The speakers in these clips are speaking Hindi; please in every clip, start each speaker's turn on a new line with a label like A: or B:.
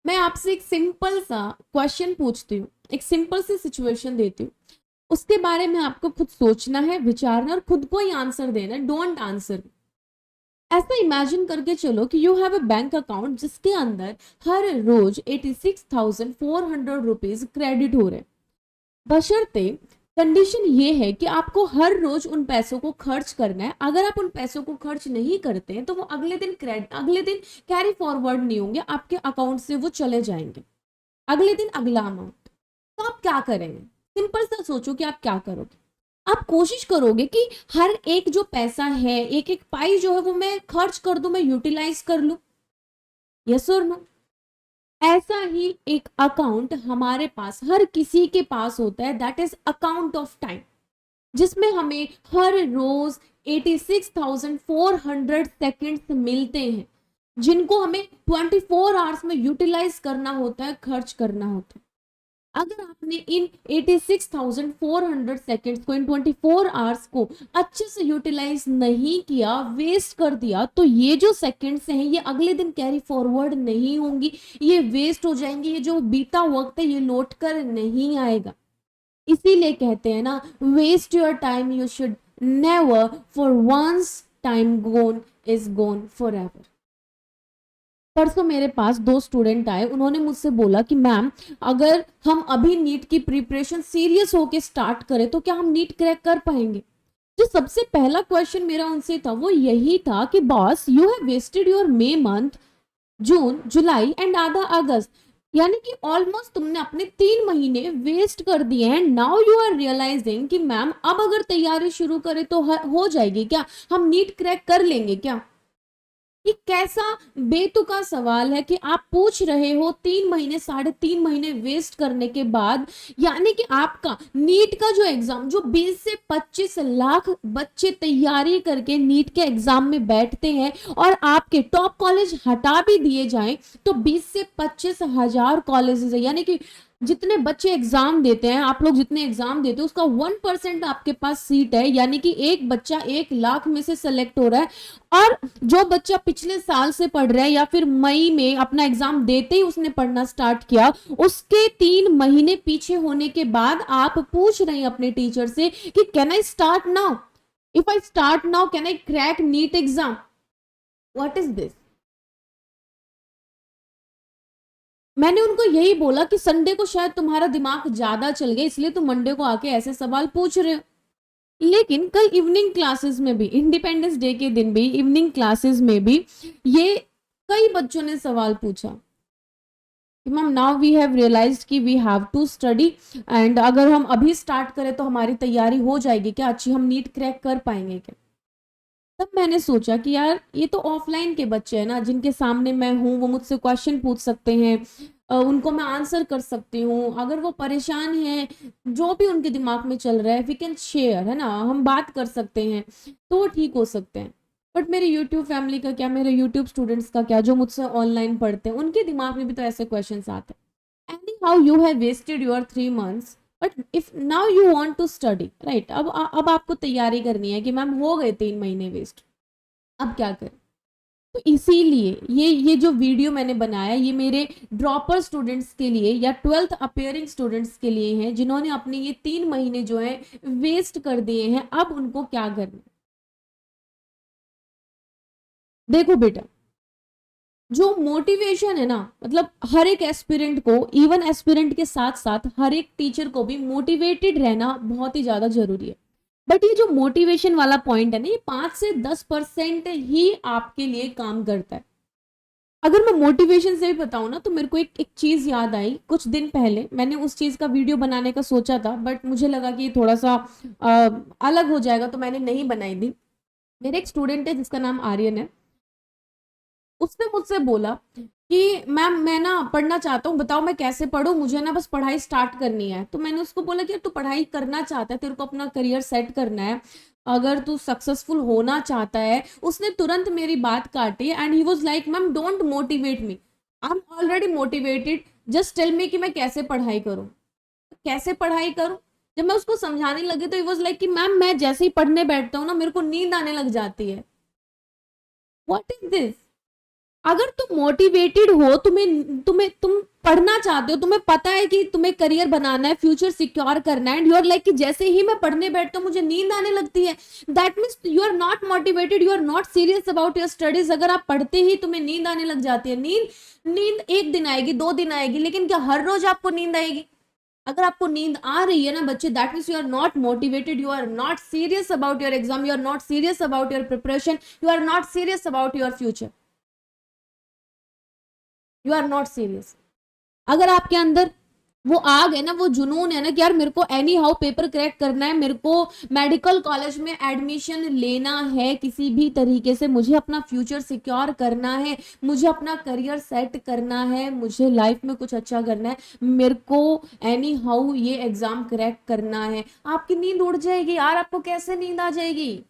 A: मैं आपसे एक सिंपल सा क्वेश्चन पूछती हूँ, एक सिंपल सी सिचुएशन देती हूँ, उसके बारे में आपको खुद सोचना है, विचारना है और खुद को ही आंसर देना है, डोंट आंसर। ऐसा इमेजिन करके चलो कि you have a bank account जिसके अंदर हर रोज 86,400 रुपीज क्रेडिट हो रहे हैं, बशर्ते कंडीशन ये है कि आपको हर रोज उन पैसों को खर्च करना है। अगर आप उन पैसों को खर्च नहीं करते हैं तो वो अगले दिन कैरी फॉरवर्ड नहीं होंगे, आपके अकाउंट से वो चले जाएंगे, अगले दिन अगला अमाउंट। तो आप क्या करेंगे? सिंपल सा सोचो कि आप क्या करोगे। आप कोशिश करोगे कि हर एक जो पैसा है, एक एक पाई जो है वो मैं खर्च कर दूं, मैं यूटिलाइज कर लूं। यस और नो? ऐसा ही एक अकाउंट हमारे पास हर किसी के पास होता है, that is account of time, जिसमें हमें हर रोज 86,400 सेकेंड्स मिलते हैं, जिनको हमें 24 आवर्स में यूटिलाइज करना होता है, खर्च करना होता है। अगर आपने इन 86,400 सेकेंड्स को, इन 24 आवर्स को अच्छे से यूटिलाइज नहीं किया, वेस्ट कर दिया, तो ये जो सेकेंड्स हैं ये अगले दिन कैरी फॉरवर्ड नहीं होंगी, ये वेस्ट हो जाएंगे, ये जो बीता वक्त है ये लौट कर नहीं आएगा। इसीलिए कहते हैं ना, waste your time you should never, for once time gone is gone forever. परसों मेरे पास दो स्टूडेंट आए, उन्होंने मुझसे बोला कि मैम, अगर हम अभी नीट की प्रिपरेशन सीरियस होके स्टार्ट करें तो क्या हम नीट क्रैक कर पाएंगे? जो सबसे पहला क्वेश्चन मेरा उनसे था वो यही था कि boss, you have wasted your May month, June, July and आधा अगस्त, यानी कि ऑलमोस्ट तुमने अपने 3 महीने वेस्ट कर दिए हैं। नाउ यू आर रियलाइजिंग कि मैम अब अगर तैयारी शुरू करें तो हो जाएगी क्या, हम नीट क्रैक कर लेंगे क्या? ये कैसा बेतुका सवाल है कि आप पूछ रहे हो 3 महीने, 3.5 महीने वेस्ट करने के बाद। यानी कि आपका नीट का जो एग्जाम, जो 20 से 25 लाख बच्चे तैयारी करके नीट के एग्जाम में बैठते हैं, और आपके टॉप कॉलेज हटा भी दिए जाएं तो 20 से 25 हजार कॉलेजेस है, यानी कि जितने बच्चे एग्जाम देते हैं, आप लोग जितने एग्जाम देते हो उसका 1% आपके पास सीट है, यानी कि एक बच्चा 1 लाख में से सेलेक्ट हो रहा है। और जो बच्चा पिछले साल से पढ़ रहा है या फिर मई में अपना एग्जाम देते ही उसने पढ़ना स्टार्ट किया, उसके 3 महीने पीछे होने के बाद आप पूछ रहे हैं अपने टीचर से कि can I start now, if I start now can I crack NEET exam? What is this? मैंने उनको यही बोला कि संडे को शायद तुम्हारा दिमाग ज्यादा चल गया, इसलिए तुम मंडे को आके ऐसे सवाल पूछ रहे हो। लेकिन कल इवनिंग क्लासेस में भी, इंडिपेंडेंस डे के दिन भी इवनिंग क्लासेस में भी ये कई बच्चों ने सवाल पूछा कि ma'am, now we have realized कि we have to study, and अगर हम अभी स्टार्ट करें तो हमारी तैयारी हो जाएगी क्या अच्छी, हम नीट क्रैक कर पाएंगे क्या? तब मैंने सोचा कि यार ये तो ऑफलाइन के बच्चे हैं ना, जिनके सामने मैं हूँ, वो मुझसे क्वेश्चन पूछ सकते हैं, उनको मैं आंसर कर सकती हूँ। अगर वो परेशान हैं, जो भी उनके दिमाग में चल रहा है, वी कैन शेयर, है ना, हम बात कर सकते हैं, तो वो ठीक हो सकते हैं। बट मेरे यूट्यूब फैमिली का क्या, मेरे यूट्यूब स्टूडेंट्स का क्या, जो मुझसे ऑनलाइन पढ़ते हैं, उनके दिमाग में भी तो ऐसे क्वेश्चन आते हैं। Anyhow you have wasted your 3 months, but if now you want to study, right, अब आपको तैयारी करनी है कि मैम हो गए 3 महीने वेस्ट, अब क्या करें? तो इसीलिए ये जो वीडियो मैंने बनाया, ये मेरे ड्रॉपर स्टूडेंट्स के लिए या 12th अपेयरिंग स्टूडेंट्स के लिए है, जिन्होंने अपने ये 3 महीने जो है वेस्ट कर दिए हैं, अब उनको क्या करना है। देखो बेटा, जो मोटिवेशन है ना, मतलब हर एक एस्पिरेंट को, इवन एस्पिरेंट के साथ साथ हर एक टीचर को भी मोटिवेटेड रहना बहुत ही ज्यादा जरूरी है। बट ये जो मोटिवेशन वाला पॉइंट है ना, ये 5 से 10% ही आपके लिए काम करता है। अगर मैं मोटिवेशन से भी बताऊं ना, तो मेरे को एक चीज याद आई। कुछ दिन पहले मैंने उस चीज का वीडियो बनाने का सोचा था, बट मुझे लगा कि ये थोड़ा सा अलग हो जाएगा, तो मैंने नहीं बनाई थी। मेरे एक स्टूडेंट है जिसका नाम आर्यन है, उसने मुझसे बोला कि मैम, मैं ना पढ़ना चाहता हूँ, बताओ मैं कैसे पढूं, मुझे ना बस पढ़ाई स्टार्ट करनी है। तो मैंने उसको बोला कि तू पढ़ाई करना चाहता है, तेरे को अपना करियर सेट करना है, अगर तू सक्सेसफुल होना चाहता है। उसने तुरंत मेरी बात काटी and he was like, ma'am don't motivate me, I am already motivated, just tell me कि मैं कैसे पढ़ाई करूं, कैसे पढ़ाई करूं। जब मैं उसको समझाने लगी तो ही वाज लाइक कि मैम, मैं जैसे ही पढ़ने बैठता हूँ ना, मेरे को नींद आने लग जाती है। What is this? अगर तुम मोटिवेटेड हो, तुम पढ़ना चाहते हो, तुम्हें पता है कि तुम्हें करियर बनाना है, फ्यूचर सिक्योर करना है, एंड यू आर लाइक कि जैसे ही मैं पढ़ने बैठता हूँ मुझे नींद आने लगती है, that means you are not motivated, you are not serious about your studies. अगर आप पढ़ते ही तुम्हें नींद आने लग जाती है, नींद एक दिन आएगी, 2 दिन आएगी, लेकिन क्या हर रोज आपको नींद आएगी? अगर आपको नींद आ रही है ना बच्चे, that means you are not motivated, you are not serious about your exam, you are not serious about your preparation, you are not serious about your future, you are not serious. अगर आपके अंदर वो आग है ना, वो जुनून है ना कि यार मेरे को एनी हाउ पेपर क्रैक करना है, मेरे को मेडिकल कॉलेज में एडमिशन लेना है, किसी भी तरीके से मुझे अपना फ्यूचर सिक्योर करना है, मुझे अपना करियर सेट करना है, मुझे लाइफ में कुछ अच्छा करना है, मेरे को एनी हाउ ये एग्जाम क्रैक करना है, आपकी नींद उड़ जाएगी यार। आपको कैसे नींद आ जाएगी?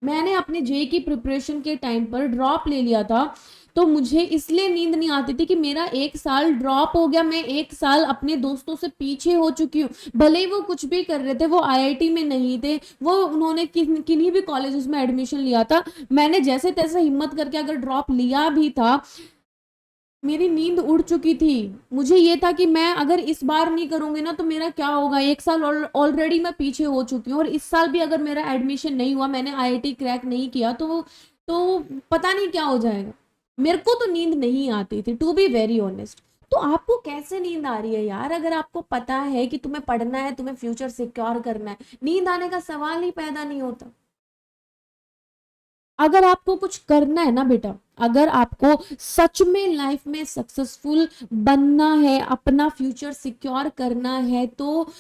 A: मैंने अपने जे की प्रिपरेशन के टाइम पर ड्रॉप ले लिया था, तो मुझे इसलिए नींद नहीं आती थी कि मेरा 1 साल ड्रॉप हो गया, मैं 1 साल अपने दोस्तों से पीछे हो चुकी हूँ। भले ही वो कुछ भी कर रहे थे, वो आईआईटी में नहीं थे, वो उन्होंने किन्हीं भी कॉलेजेस में एडमिशन लिया था, मैंने जैसे तैसे हिम्मत करके अगर ड्रॉप लिया भी था, मेरी नींद उड़ चुकी थी। मुझे ये था कि मैं अगर इस बार नहीं करूंगी ना तो मेरा क्या होगा, 1 साल ऑलरेडी मैं पीछे हो चुकी हूँ, और इस साल भी अगर मेरा एडमिशन नहीं हुआ, मैंने आईआईटी क्रैक नहीं किया, तो पता नहीं क्या हो जाएगा। मेरे को तो नींद नहीं आती थी, टू बी वेरी ऑनेस्ट। तो आपको कैसे नींद आ रही है यार? अगर आपको पता है कि तुम्हें पढ़ना है, तुम्हें फ्यूचर सिक्योर करना है, नींद आने का सवाल ही पैदा नहीं होता। अगर आपको कुछ करना है ना बेटा, अगर आपको सच में लाइफ में सक्सेसफुल बनना है, अपना फ्यूचर सिक्योर करना है, तो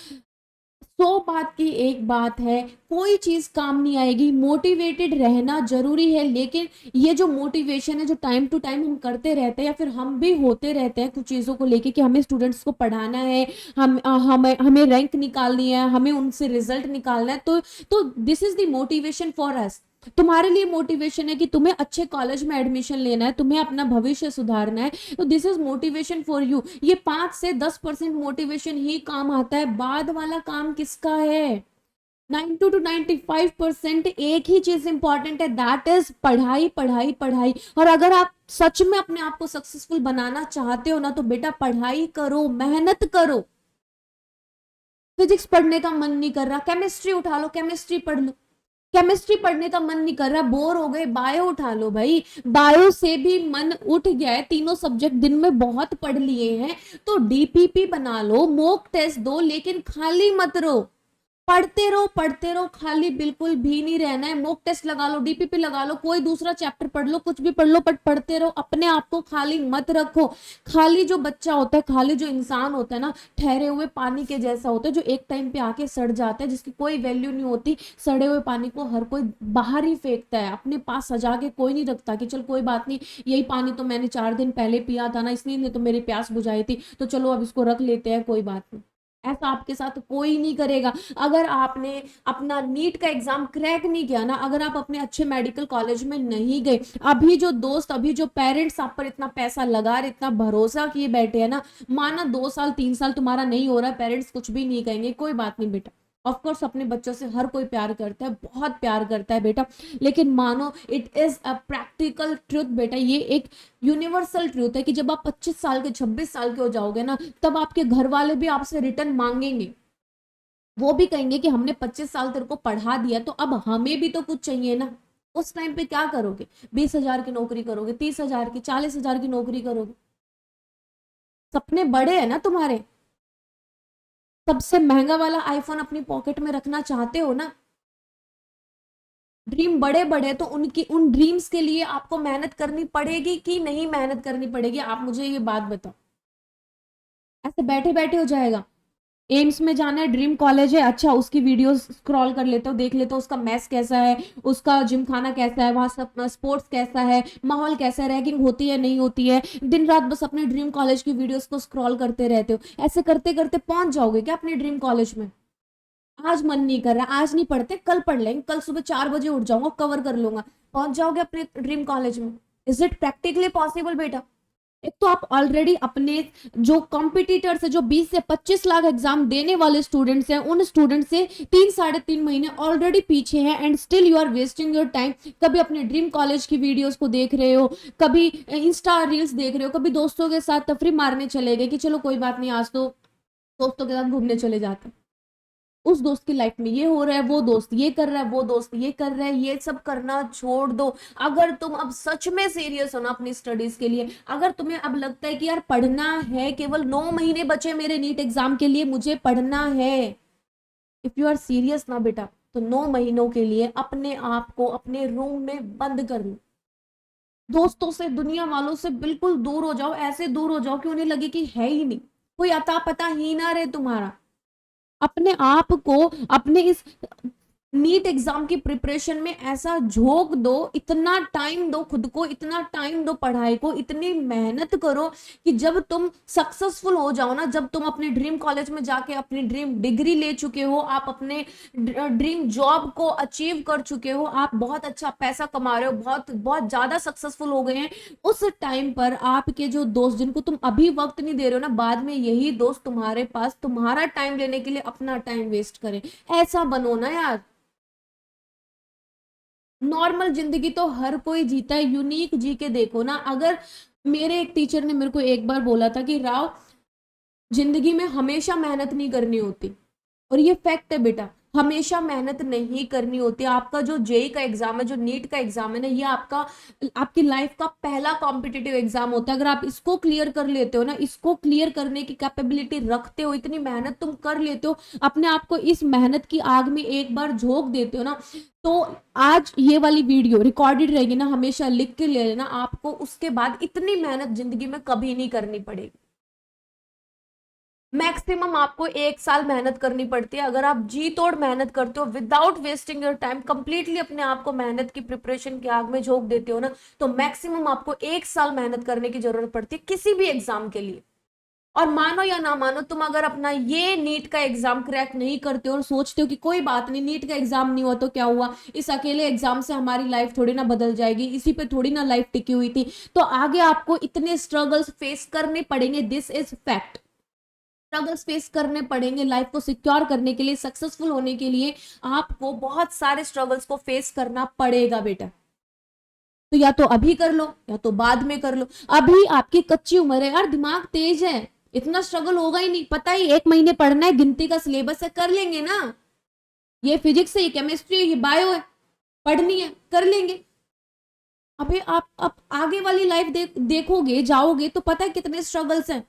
A: 100 बात की एक बात है, कोई चीज काम नहीं आएगी, मोटिवेटेड रहना जरूरी है, लेकिन ये जो मोटिवेशन है जो टाइम टू टाइम हम करते रहते हैं, या फिर हम भी होते रहते हैं कुछ चीजों को लेके कि हमें स्टूडेंट्स को पढ़ाना है, हमें रैंक निकालनी है, हमें उनसे रिजल्ट निकालना है, तो this is the motivation for us. तुम्हारे लिए मोटिवेशन है कि तुम्हें अच्छे कॉलेज में एडमिशन लेना है, तुम्हें अपना भविष्य सुधारना है, तो this is motivation for you. ये 5 से 10% मोटिवेशन ही काम आता है, बाद वाला काम किसका है? 90 to 95% एक ही चीज इंपॉर्टेंट है, दैट इज पढ़ाई पढ़ाई पढ़ाई। और अगर आप सच में अपने आप को सक्सेसफुल बनाना चाहते हो ना, तो बेटा पढ़ाई करो, मेहनत करो। फिजिक्स पढ़ने का मन नहीं कर रहा, केमिस्ट्री उठा लो, केमिस्ट्री पढ़ लो। केमिस्ट्री पढ़ने का मन नहीं कर रहा, बोर हो गए, बायो उठा लो भाई, बायो से भी मन उठ गया है, तीनों सब्जेक्ट दिन में बहुत पढ़ लिए हैं, तो डीपीपी बना लो, मॉक टेस्ट दो, लेकिन खाली मत रहो, पढ़ते रहो, खाली बिल्कुल भी नहीं रहना है। मॉक टेस्ट लगा लो, डीपीपी लगा लो, कोई दूसरा चैप्टर पढ़ लो, कुछ भी पढ़ लो, बट पढ़ते रहो, अपने आप को खाली मत रखो। खाली जो बच्चा होता है, खाली जो इंसान होता है ना, ठहरे हुए पानी के जैसा होता है, जो एक टाइम पे आके सड़ जाता है, जिसकी कोई वैल्यू नहीं होती। सड़े हुए पानी को हर कोई बाहर ही फेंकता है, अपने पास सजा के कोई नहीं रखता कि चल कोई बात नहीं, यही पानी तो मैंने 4 दिन पहले पिया था ना, इसलिए तो मेरी प्यास बुझाई थी, तो चलो अब इसको रख लेते हैं, कोई बात नहीं। ऐसा आपके साथ कोई नहीं करेगा। अगर आपने अपना नीट का एग्जाम क्रैक नहीं किया ना, अगर आप अपने अच्छे मेडिकल कॉलेज में नहीं गए, अभी जो दोस्त, अभी जो पेरेंट्स आप पर इतना पैसा लगा रहे, इतना भरोसा किए बैठे हैं ना, माना 2 साल 3 साल तुम्हारा नहीं हो रहा है, पेरेंट्स कुछ भी नहीं कहेंगे, कोई बात नहीं बेटा। ऑफकोर्स अपने बच्चों से हर कोई प्यार करता है, बहुत प्यार करता है बेटा, लेकिन मानो it is a practical truth बेटा, ये एक यूनिवर्सल ट्रूथ है कि जब आप 25 साल के 26 साल के हो जाओगे ना, तब आपके घर वाले भी आपसे रिटर्न मांगेंगे। वो भी कहेंगे कि हमने 25 साल तेरे को पढ़ा दिया, तो अब हमें भी तो कुछ चाहिए ना। उस टाइम पे क्या करोगे? 20,000 की नौकरी करोगे, 30,000 की, 40,000 की नौकरी करोगे? सपने बड़े हैं ना तुम्हारे, सबसे महंगा वाला आईफोन अपनी पॉकेट में रखना चाहते हो ना, ड्रीम बड़े बड़े, तो उनकी उन ड्रीम्स के लिए आपको मेहनत करनी पड़ेगी कि नहीं मेहनत करनी पड़ेगी? आप मुझे ये बात बताओ। ऐसे बैठे बैठे हो जाएगा? एम्स में जाना है, ड्रीम कॉलेज है, अच्छा उसकी वीडियोस स्क्रॉल कर लेते हो, देख लेते हो उसका मैथ्स कैसा है, उसका जिम खाना कैसा है, वहां सब स्पोर्ट्स कैसा है, माहौल कैसा है, रैगिंग होती है नहीं होती है, दिन रात बस अपने ड्रीम कॉलेज की वीडियोस को स्क्रॉल करते रहते हो। ऐसे करते करते पहुंच जाओगे क्या अपने ड्रीम कॉलेज में? आज मन नहीं कर रहा, आज नहीं पढ़ते, कल पढ़ लेंगे, कल सुबह 4 बजे उठ जाऊंगा, कवर कर लूंगा, पहुंच जाओगे अपने ड्रीम कॉलेज में। इज इट प्रैक्टिकली पॉसिबल बेटा? एक तो आप ऑलरेडी अपने जो कॉम्पिटिटर्स है, जो 20 से 25 लाख एग्जाम देने वाले स्टूडेंट्स हैं, उन स्टूडेंट से 3 साढ़े 3 महीने ऑलरेडी पीछे हैं, and still you are wasting your time. कभी अपने ड्रीम कॉलेज की वीडियोस को देख रहे हो, कभी इंस्टा रील्स देख रहे हो, कभी दोस्तों के साथ तफरी मारने चले गए कि चलो कोई बात नहीं, आज तो दोस्तों के साथ घूमने चले जाते हैं। उस दोस्त की लाइफ में ये हो रहा है, वो दोस्त ये कर रहा है, वो दोस्त ये कर रहा है, ये सब करना छोड़ दो। अगर तुम अब सच में सीरियस हो ना अपनी स्टडीज के लिए, अगर तुम्हें अब लगता है कि यार पढ़ना है, केवल 9 महीने बचे मेरे नीट एग्जाम के लिए, मुझे पढ़ना है, इफ यू आर सीरियस ना बेटा, तो 9 महीनों के लिए अपने आप को अपने रूम में बंद कर लो। दोस्तों से, दुनिया वालों से बिल्कुल दूर हो जाओ, ऐसे दूर हो जाओ कि उन्हें लगे कि है ही नहीं, कोई अता पता ही ना रहे तुम्हारा। अपने आप को अपने इस नीट एग्जाम की प्रिपरेशन में ऐसा झोंक दो, इतना टाइम दो खुद को, इतना टाइम दो पढ़ाई को, इतनी मेहनत करो कि जब तुम सक्सेसफुल हो जाओ ना, जब तुम अपने ड्रीम कॉलेज में जाके अपनी ड्रीम डिग्री ले चुके हो, आप अपने ड्रीम जॉब को अचीव कर चुके हो, आप बहुत अच्छा पैसा कमा रहे हो, बहुत बहुत ज्यादा सक्सेसफुल हो गए हैं, उस टाइम पर आपके जो दोस्त जिनको तुम अभी वक्त नहीं दे रहे हो ना, बाद में यही दोस्त तुम्हारे पास तुम्हारा टाइम लेने के लिए अपना टाइम वेस्ट करें। ऐसा बनो ना यार। नॉर्मल जिंदगी तो हर कोई जीता है, यूनिक जी के देखो ना। अगर मेरे एक टीचर ने मेरे को एक बार बोला था कि राव, जिंदगी में हमेशा मेहनत नहीं करनी होती, और ये फैक्ट है बेटा, हमेशा मेहनत नहीं करनी होती। आपका जो जेई का एग्जाम है, जो नीट का एग्जाम है ना, ये आपका आपकी लाइफ का पहला कॉम्पिटिटिव एग्जाम होता है। अगर आप इसको क्लियर कर लेते हो ना, इसको क्लियर करने की कैपेबिलिटी रखते हो, इतनी मेहनत तुम कर लेते हो, अपने आप को इस मेहनत की आग में एक बार झोंक देते हो ना, तो आज ये वाली वीडियो रिकॉर्डेड रहेगी ना, हमेशा लिख के ले लेना, आपको उसके बाद इतनी मेहनत जिंदगी में कभी नहीं करनी पड़ेगी। मैक्सिमम आपको 1 साल मेहनत करनी पड़ती है। अगर आप जी तोड़ मेहनत करते हो without wasting your time, completely अपने आप को मेहनत की प्रिपरेशन की आग में झोंक देते हो ना, तो मैक्सिमम आपको 1 साल मेहनत करने की जरूरत पड़ती है किसी भी एग्जाम के लिए। और मानो या ना मानो, तुम अगर अपना ये नीट का एग्जाम क्रैक नहीं करते हो और सोचते हो कि कोई बात नहीं, नीट का एग्जाम नहीं हुआ तो क्या हुआ, इस अकेले एग्जाम से हमारी लाइफ थोड़ी ना बदल जाएगी, इसी पे थोड़ी ना लाइफ टिकी हुई थी, तो आगे आपको इतने स्ट्रगल्स फेस करने पड़ेंगे, this is fact. Struggles face करने पड़ेंगे लाइफ को सिक्योर करने के लिए, सक्सेसफुल होने के लिए आपको बहुत सारे स्ट्रगल्स को फेस करना पड़ेगा बेटा। तो या तो अभी कर लो या तो बाद में कर लो। अभी आपकी कच्ची उम्र है यार, दिमाग तेज है, इतना स्ट्रगल होगा ही नहीं, पता ही 1 महीने पढ़ना है, गिनती का सिलेबस है, कर लेंगे ना। ये फिजिक्स है, ये केमिस्ट्री है, ये बायो है, पढ़नी है, कर लेंगे। अभी आप आगे वाली लाइफ देखोगे जाओगे तो पता है कितने स्ट्रगल्स हैं,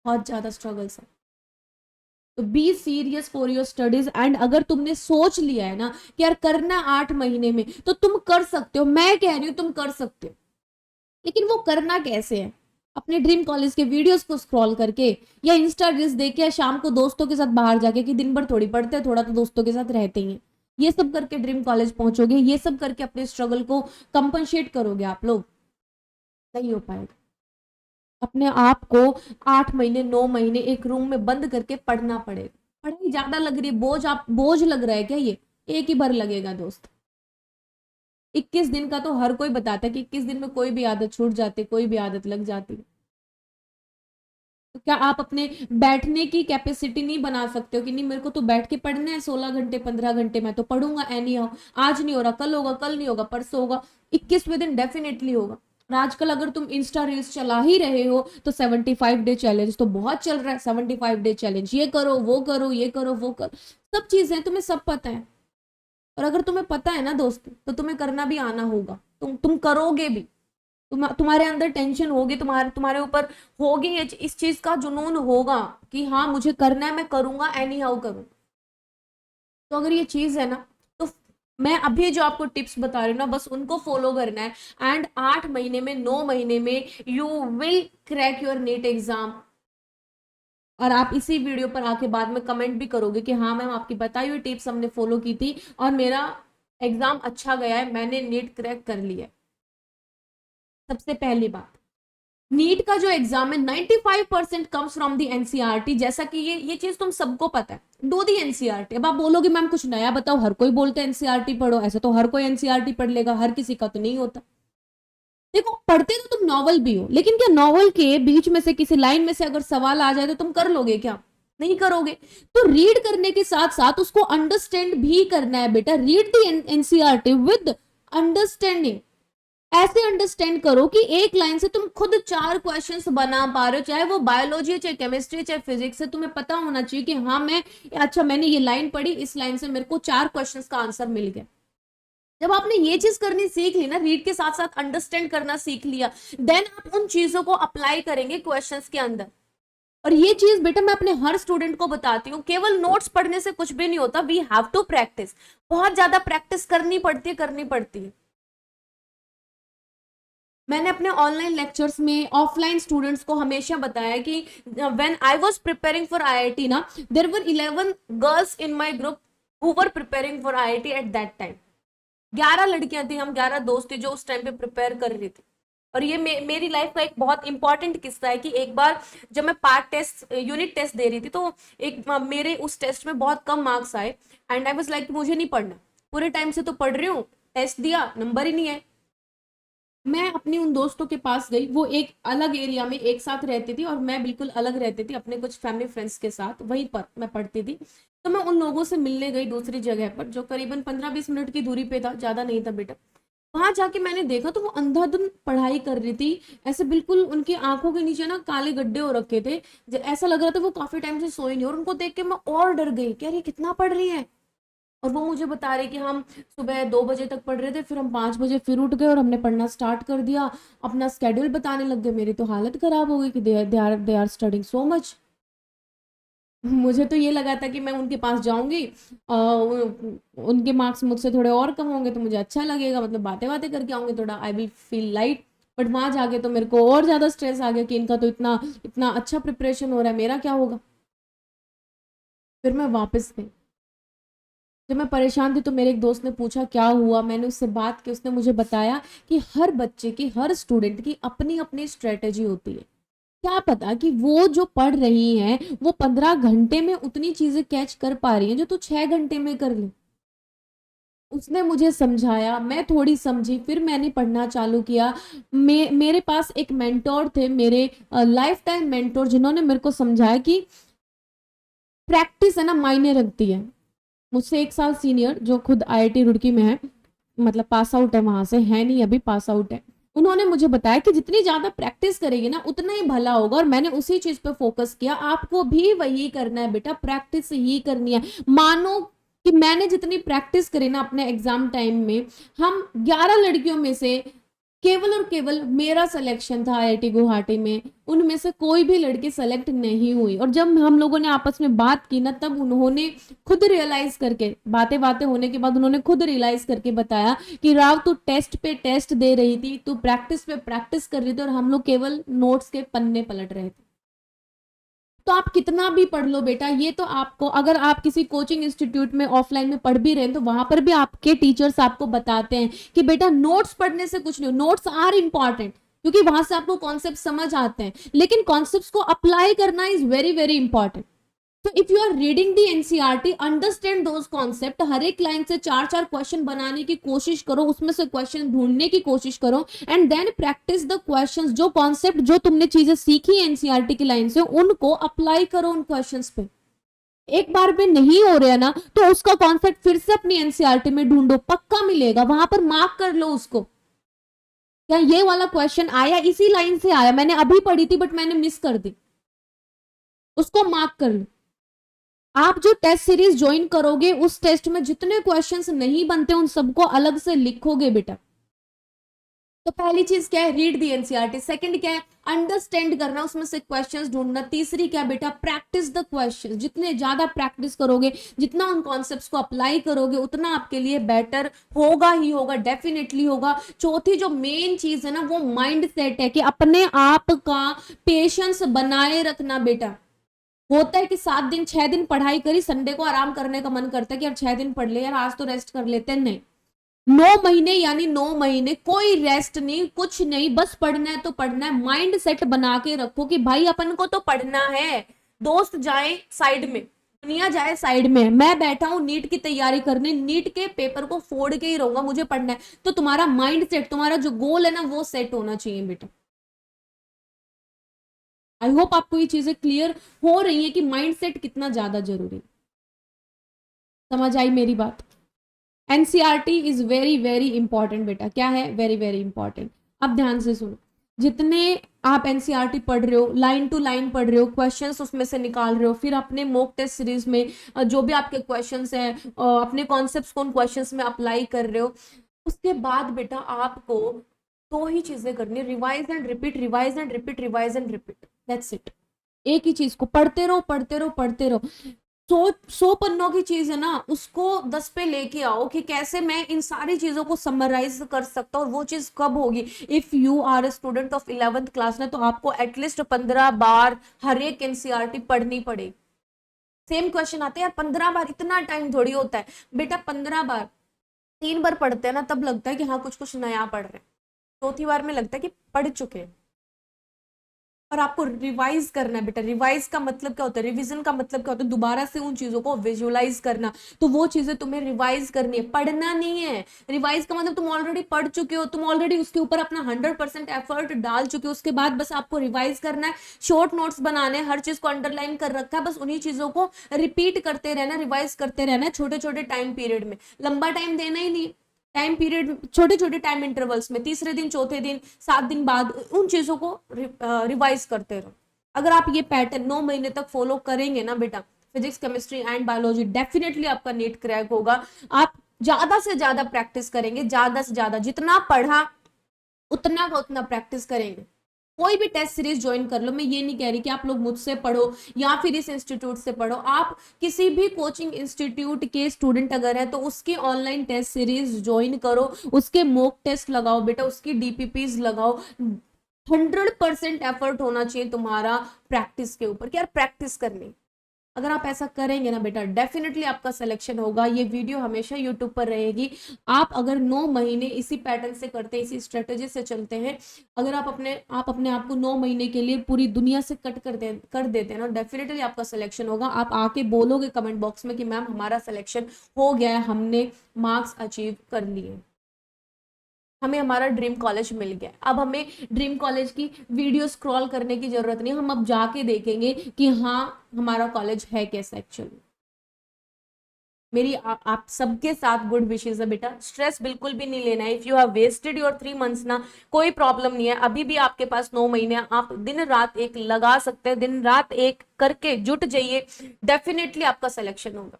A: बहुत ज्यादा स्ट्रगल्स हैं। तो be serious for your studies, and अगर तुमने सोच लिया है ना कि यार करना 8 महीने में, तो तुम कर सकते हो, मैं कह रही हूं तुम कर सकते हो। लेकिन वो करना कैसे है? अपने ड्रीम कॉलेज के वीडियोस को स्क्रॉल करके, या इंस्टा रील्स देख के, या शाम को दोस्तों के साथ बाहर जाके, कि दिन भर थोड़ी पढ़ते हैं, थोड़ा तो दोस्तों के साथ रहते ही हैं। ये सब करके ड्रीम कॉलेज पहुंचोगे, ये सब करके अपने स्ट्रगल को कंपनसेट करोगे आप लोग? नहीं हो पाएगा। अपने आप को 8 महीने 9 महीने एक रूम में बंद करके पढ़ना पड़ेगा। पढ़ाई ज्यादा लग रही है, बोझ लग रहा है क्या? ये एक ही बार लगेगा दोस्त। 21 दिन का तो हर कोई बताता है कि 21 दिन में कोई भी आदत छूट जाती है, कोई भी आदत लग जाती है। तो क्या आप अपने बैठने की कैपेसिटी नहीं बना सकते हो कि नहीं, मेरे को तो बैठ के पढ़ना है 16 घंटे 15 घंटे, मैं तो पढ़ूंगा एनी हाउ, आज नहीं हो रहा कल होगा, कल नहीं होगा परसों होगा, 21वें दिन डेफिनेटली होगा। और आजकल अगर तुम इंस्टा रील्स चला ही रहे हो तो 75 डे चैलेंज तो बहुत चल रहा है, 75 डे चैलेंज, ये करो वो करो, ये करो वो करो, सब चीजें तुम्हें सब पता है। और अगर तुम्हें पता है ना दोस्त, तो तुम्हें करना भी आना होगा, तुम करोगे भी। तुम्हारे अंदर टेंशन होगी, तुम्हारे तुम्हारे ऊपर होगी, ये इस चीज का जुनून होगा कि हाँ मुझे करना है, मैं करूंगा, एनी हाउ करूंगा। तो अगर ये चीज है ना, तो मैं अभी जो आपको टिप्स बता रही हूँ ना, बस उनको फॉलो करना है, एंड 8 महीने में 9 महीने में you will crack your NEET exam. और आप इसी वीडियो पर आके बाद में कमेंट भी करोगे कि हाँ मैम, आपकी बताई हुई टिप्स हमने फॉलो की थी और मेरा एग्जाम अच्छा गया है, मैंने नीट क्रैक कर लिया है। सबसे पहली बात, नीट का जो एग्जाम है 95% कम्स फ्रॉम दी एनसीईआरटी, जैसा कि ये चीज तुम सबको पता है, डू दी एनसीईआरटी। अब आप बोलोगे मैम कुछ नया बताओ, हर कोई बोलता है एनसीईआरटी पढ़ो, ऐसा तो हर कोई एनसीईआरटी पढ़ लेगा, हर किसी का तो नहीं होता। देखो पढ़ते तो तुम नॉवल भी हो, लेकिन क्या नॉवल के बीच में से किसी लाइन में से अगर सवाल आ जाए तो तुम कर लोगे क्या? नहीं करोगे। तो रीड करने के साथ साथ उसको अंडरस्टैंड भी करना है बेटा। Read the NCERT with understanding. ऐसे अंडरस्टैंड करो कि एक लाइन से तुम खुद 4 क्वेश्चंस बना पा रहे हो, चाहे वो बायोलॉजी, चाहे केमिस्ट्री, चाहे फिजिक्स है। तुम्हें पता होना चाहिए कि हाँ मैं, अच्छा मैंने ये लाइन पढ़ी, इस लाइन से मेरे को 4 क्वेश्चंस का आंसर मिल गया। जब आपने ये चीज करनी सीख ली ना, रीड के साथ साथ अंडरस्टैंड करना सीख लिया, देन आप उन चीजों को अप्लाई करेंगे क्वेश्चंस के अंदर। और ये चीज बेटा मैं अपने हर स्टूडेंट को बताती हूँ, केवल नोट्स पढ़ने से कुछ भी नहीं होता, वी हैव टू प्रैक्टिस। बहुत ज्यादा प्रैक्टिस करनी पड़ती है। मैंने अपने ऑनलाइन लेक्चर्स में ऑफलाइन स्टूडेंट्स को हमेशा बताया कि when I was preparing for IIT ना, there were 11 girls in my group who were preparing for IIT at that time. 11 लड़कियां थी, हम 11 दोस्त थे जो उस टाइम पे प्रिपेयर कर रही थी। और ये मेरी लाइफ का एक बहुत इंपॉर्टेंट किस्सा है कि एक बार जब मैं पार्ट टेस्ट, यूनिट टेस्ट दे रही थी, तो एक मेरे उस टेस्ट में बहुत कम मार्क्स आए एंड आई वाज लाइक मुझे नहीं पढ़ना, पूरे टाइम से तो पढ़ रही हूँ, टेस्ट दिया नंबर ही नहीं है। मैं अपनी उन दोस्तों के पास गई, वो एक अलग एरिया में एक साथ रहती थी और मैं बिल्कुल अलग रहती थी अपने कुछ फैमिली फ्रेंड्स के साथ, वहीं पर मैं पढ़ती थी। तो मैं उन लोगों से मिलने गई दूसरी जगह पर, जो करीबन 15-20 मिनट की दूरी पे था, ज्यादा नहीं था बेटा। वहां जाके मैंने देखा तो वो अंधाधुंध पढ़ाई कर रही थी। ऐसे बिल्कुल उनकी आंखों के नीचे ना काले गड्ढे हो रखे थे, ऐसा लग रहा था वो काफी टाइम से सोई नहीं। और उनको देख के मैं और डर गई कि यार ये कितना पढ़ रही है। और वो मुझे बता रहे कि हम सुबह 2 बजे तक पढ़ रहे थे, फिर हम 5 बजे फिर उठ गए और हमने पढ़ना स्टार्ट कर दिया। अपना स्केड्यूल बताने लग गए। मेरी तो हालत खराब हो गई कि they are studying so much. मुझे तो ये लगा था कि मैं उनके पास जाऊंगी, उनके मार्क्स मुझसे थोड़े और कम होंगे तो मुझे अच्छा लगेगा, मतलब बातें बातें करके आऊंगी, थोड़ा I will feel light. But वहां जाके तो मेरे को और ज्यादा स्ट्रेस आ गया कि इनका तो इतना इतना अच्छा प्रिपरेशन हो रहा है, मेरा क्या होगा। फिर मैं वापस गई। जब मैं परेशान थी तो मेरे एक दोस्त ने पूछा क्या हुआ, मैंने उससे बात की, उसने मुझे बताया कि हर बच्चे की, हर स्टूडेंट की अपनी अपनी स्ट्रेटेजी होती है। क्या पता कि वो जो पढ़ रही है वो 15 घंटे में उतनी चीजें कैच कर पा रही है जो तू 6 घंटे में कर ले। उसने मुझे समझाया, मैं थोड़ी समझी, फिर मैंने पढ़ना चालू किया। मेरे पास एक मेंटोर थे, मेरे लाइफ टाइम मेंटोर, जिन्होंने मेरे को समझाया कि प्रैक्टिस है ना मायने रखती है। मुझसे 1 साल सीनियर, जो खुद आईआईटी रुड़की में है, मतलब पास आउट है, वहां से है नहीं अभी, पास आउट है। उन्होंने मुझे बताया कि जितनी ज्यादा प्रैक्टिस करेगी ना उतना ही भला होगा। और मैंने उसी चीज पे फोकस किया। आपको भी वही करना है बेटा, प्रैक्टिस ही करनी है। मानो कि मैंने जितनी प्रैक्टिस करी ना अपने एग्जाम टाइम में, हम 11 लड़कियों में से केवल और केवल मेरा सिलेक्शन था आईआईटी गुवाहाटी में, उनमें से कोई भी लड़की सेलेक्ट नहीं हुई। और जब हम लोगों ने आपस में बात की ना, तब उन्होंने खुद रियलाइज करके, बातें बातें होने के बाद उन्होंने खुद रियलाइज करके बताया कि राव तू टेस्ट पे टेस्ट दे रही थी, तू प्रैक्टिस पे प्रैक्टिस कर रही थी, और हम लोग केवल नोट्स के पन्ने पलट रहे थे। तो आप कितना भी पढ़ लो बेटा, ये तो आपको, अगर आप किसी कोचिंग इंस्टीट्यूट में ऑफलाइन में पढ़ भी रहे हैं तो वहां पर भी आपके टीचर्स आपको बताते हैं कि बेटा नोट्स पढ़ने से कुछ नहीं, नोट्स आर इंपॉर्टेंट क्योंकि वहां से आपको कॉन्सेप्ट समझ आते हैं, लेकिन कॉन्सेप्ट्स को अप्लाई करना इज वेरी वेरी इंपॉर्टेंट। तो if you are reading the NCERT, understand those concept. हर एक लाइन से 4-4 क्वेश्चन बनाने की कोशिश करो, उसमें से क्वेश्चन ढूंढने की कोशिश करो, and then practise the questions. जो कॉन्सेप्ट, जो तुमने चीजें सीखी एनसीईआरटी की लाइन से, उनको अप्लाई करो उन क्वेश्चंस पे। एक बार में नहीं हो रहा ना, तो उसका कॉन्सेप्ट फिर से अपनी एनसीईआरटी में ढूंढो, पक्का मिलेगा, वहां पर मार्क कर लो उसको। क्या ये वाला क्वेश्चन आया, इसी लाइन से आया, मैंने अभी पढ़ी थी बट मैंने मिस कर दी, उसको मार्क कर लो। आप जो टेस्ट सीरीज ज्वाइन करोगे, उस टेस्ट में जितने क्वेश्चंस नहीं बनते उन सबको अलग से लिखोगे बेटा। तो पहली चीज क्या है, रीड दी एनसीईआरटी। सेकंड क्या है, अंडरस्टैंड करना, उसमें से क्वेश्चंस ढूंढना। तीसरी क्या बेटा, प्रैक्टिस द क्वेश्चंस। जितने ज्यादा प्रैक्टिस करोगे, जितना उन कॉन्सेप्ट्स को अप्लाई करोगे, उतना आपके लिए बेटर होगा ही होगा, डेफिनेटली होगा। चौथी जो मेन चीज है ना, वो माइंड सेट है कि अपने आप का पेशेंस बनाए रखना बेटा। होता है कि 7 दिन 6 दिन पढ़ाई करी, संडे को आराम करने का मन करता है कि यार 6 दिन पढ़ ले यार, आज तो रेस्ट कर लेते हैं। नहीं, 9 महीने यानी 9 महीने कोई रेस्ट नहीं, कुछ नहीं, बस पढ़ना है तो पढ़ना है। माइंड सेट बना के रखो कि भाई अपन को तो पढ़ना है। दोस्त जाए साइड में, दुनिया जाए साइड में, मैं बैठा हूं नीट की तैयारी करने, नीट के पेपर को फोड़ के ही रहूंगा, मुझे पढ़ना है। तो तुम्हारा माइंड सेट, तुम्हारा जो गोल है ना वो सेट होना चाहिए बेटा। आई होप आपको ये चीजें क्लियर हो रही है कि माइंड सेट कितना ज्यादा जरूरी है। समझ आई मेरी बात? NCERT is very very important बेटा। क्या है? Very very important. अब ध्यान से सुनो, जितने आप एनसीईआरटी पढ़ रहे हो, लाइन टू लाइन पढ़ रहे हो, क्वेश्चंस उसमें से निकाल रहे हो, फिर अपने मॉक टेस्ट सीरीज में जो भी आपके क्वेश्चंस हैं, अपने कॉन्सेप्ट्स को उन क्वेश्चंस में अप्लाई कर रहे हो, उसके बाद बेटा आपको दो ही चीजें करनी है, revise and repeat, revise and repeat, revise and repeat, that's it. एक ही चीज को पढ़ते रहो, पढ़ते रहो, पढ़ते रहो। 100 पन्नों की चीज है ना, उसको 10 पे लेके आओ कि कैसे मैं इन सारी चीजों को समराइज कर सकता हूँ। और वो चीज कब होगी? If you are a student of 11th class ना, तो आपको एटलीस्ट 15 बार हर एक एनसीईआरटी पढ़नी पड़ेगी। सेम क्वेश्चन आते हैं यार, 15 बार इतना टाइम थोड़ी होता है बेटा। 15 बार, 3 बार पढ़ते हैं ना तब लगता है कि हाँ कुछ कुछ नया पढ़ रहे हैं, चौथी बार में लगता है कि पढ़ चुके हैं। और आपको रिवाइज करना है बेटा। रिवाइज का मतलब क्या होता है? रिवीजन का मतलब क्या होता है? दोबारा से उन चीजों को विजुअलाइज करना। तो वो चीजें तुम्हें रिवाइज करनी है, पढ़ना नहीं है। रिवाइज का मतलब तुम ऑलरेडी पढ़ चुके हो, तुम ऑलरेडी उसके ऊपर अपना 100% एफर्ट डाल चुके हो, उसके बाद बस आपको रिवाइज करना है। शॉर्ट नोट्स बनाने, हर चीज को अंडरलाइन कर रखा है, बस उन्हीं चीजों को रिपीट करते रहना, रिवाइज करते रहना है छोटे छोटे टाइम पीरियड में। लंबा टाइम देना ही नहीं, टाइम पीरियड छोटे छोटे टाइम इंटरवल्स में, तीसरे दिन, चौथे दिन, 7 दिन बाद उन चीजों को रिवाइज करते रहो। अगर आप ये पैटर्न 9 महीने तक फॉलो करेंगे ना बेटा, physics, chemistry and biology, definitely आपका नीट क्रैक होगा। आप ज्यादा से ज्यादा प्रैक्टिस करेंगे, ज्यादा से ज्यादा, जितना पढ़ा उतना का उतना प्रैक्टिस करेंगे। कोई भी टेस्ट सीरीज ज्वाइन कर लो, मैं ये नहीं कह रही कि आप लोग मुझसे पढ़ो या फिर इस इंस्टीट्यूट से पढ़ो। आप किसी भी कोचिंग इंस्टीट्यूट के स्टूडेंट अगर है तो उसकी ऑनलाइन टेस्ट सीरीज ज्वाइन करो, उसके मॉक टेस्ट लगाओ बेटा, उसकी डीपीपीज लगाओ। 100% एफर्ट होना चाहिए तुम्हारा प्रैक्टिस के ऊपर कि यार प्रैक्टिस करनी। अगर आप ऐसा करेंगे ना बेटा, डेफिनेटली आपका सिलेक्शन होगा। ये वीडियो हमेशा यूट्यूब पर रहेगी। आप अगर 9 महीने इसी पैटर्न से करते हैं, इसी स्ट्रेटेजी से चलते हैं, अगर आप अपने आप को 9 महीने के लिए पूरी दुनिया से कट कर देते हैं ना, डेफिनेटली आपका सिलेक्शन होगा। आप आके बोलोगे कमेंट बॉक्स में कि मैम हमारा सिलेक्शन हो गया है, हमने मार्क्स अचीव कर लिए, हमें हमारा ड्रीम कॉलेज मिल गया। अब हमें ड्रीम कॉलेज की वीडियो स्क्रॉल करने की जरूरत नहीं, हम अब जाके देखेंगे कि हाँ हमारा कॉलेज है कैसा एक्चुअली। मेरी आप सबके साथ गुड विशेष है बेटा। स्ट्रेस बिल्कुल भी नहीं लेना है। If you have wasted your 3 months ना, कोई प्रॉब्लम नहीं है, अभी भी आपके पास 9 महीने, आप दिन रात एक लगा सकते हैं, दिन रात एक करके जुट जाइए, डेफिनेटली आपका सिलेक्शन होगा।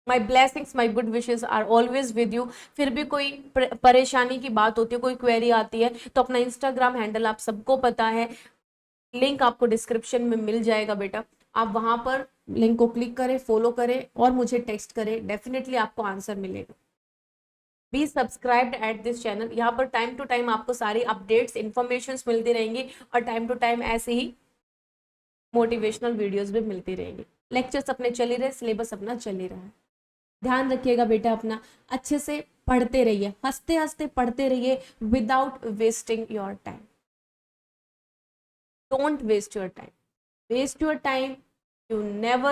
A: My blessings, my good wishes are always with you. फिर भी कोई परेशानी की बात होती है, कोई क्वेरी आती है, तो अपना इंस्टाग्राम हैंडल आप सबको पता है, लिंक आपको डिस्क्रिप्शन में मिल जाएगा बेटा। आप वहां पर लिंक को क्लिक करें, फॉलो करें और मुझे टेक्स्ट करें, डेफिनेटली आपको आंसर मिलेगा। Be subscribed at this channel. यहाँ पर टाइम टू टाइम आपको सारी अपडेट्स, इंफॉर्मेशन मिलती रहेंगी और टाइम टू टाइम ऐसे ही मोटिवेशनल वीडियोस भी मिलती रहेंगी। लेक्चर्स अपने चल ही रहे, सिलेबस अपना चल ही रहा है। ध्यान रखिएगा बेटा अपना, अच्छे से पढ़ते रहिए, हंसते हंसते पढ़ते रहिए, without wasting your time. Don't waste your time, waste your time, you never